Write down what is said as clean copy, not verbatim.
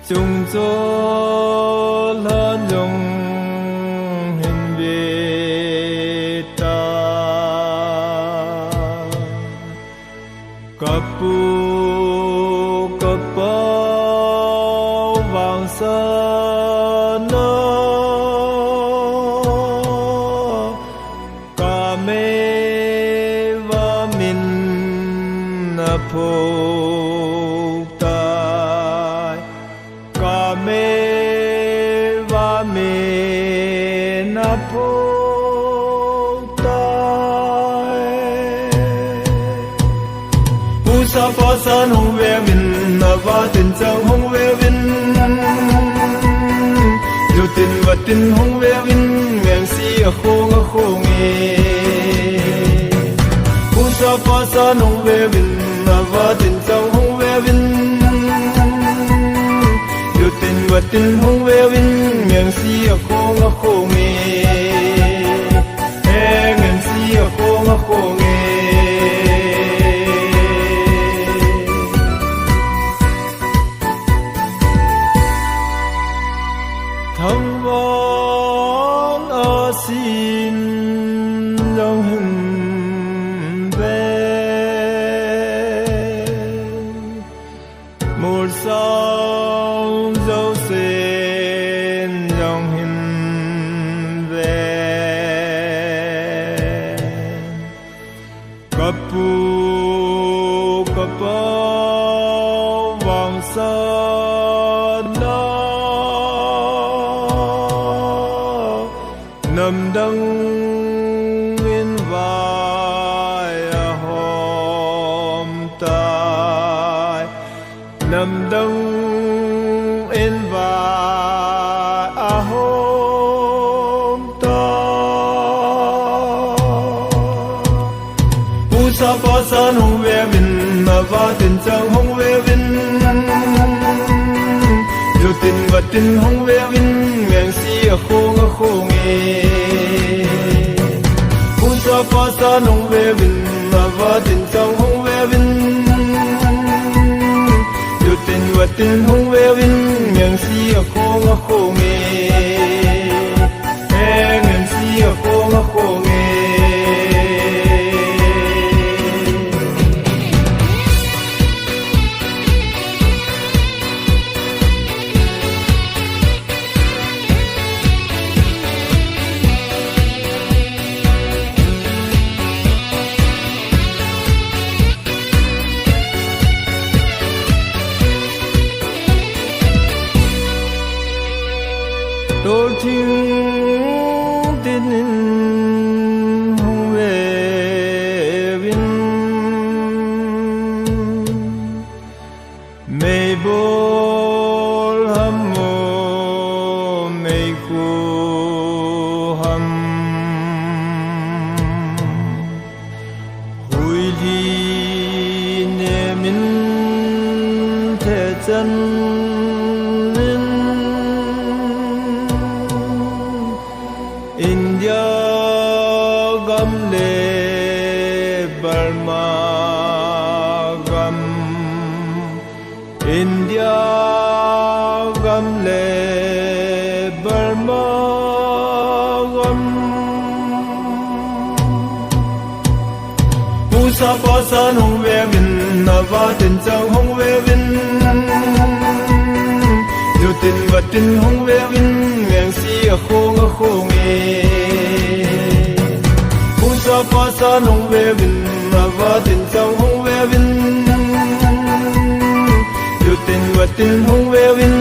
中作了容很伟大，个不个包往生呢，个没瓦民那破。sa pa san hong ve min na va tin chang hong ve vin lu tin va tin hong ve vin ngang si a khong e pu sa pa san hong ve min na va tin chang hong ve vin lu tin va tin hong ve vin ngang si a khong e ngang si a khong e thăng võ ở xin dòng hình về một sao dấu xin dòng hình về cặp bu cặp bao vàng sơn nằm đắng in vai hôm tai nằm đắng in vai hôm tai u sa pa san hong ve min ma va tin chang hong ve vin lu tin va tin hong ve vin ngang si a khong e pu sa pa sa nong ve vin ma va tin chang hong ve vin lu tin va tin hong ve vin ngang si a khong e ngang si a khong e tôi thiếu tin hong về vin mây bol hâm mộ mây khu hâm hui đi nè min thế chân India gam le Burma gam India gam le Burma gam pu sa pa san hong ve min na va tin chang hong ve vin lu tin va tin hong ve vin ngang si a khong e pu sa pa sa nong ve vin ma va tin chang hong ve vin lu tin va tin hong ve vin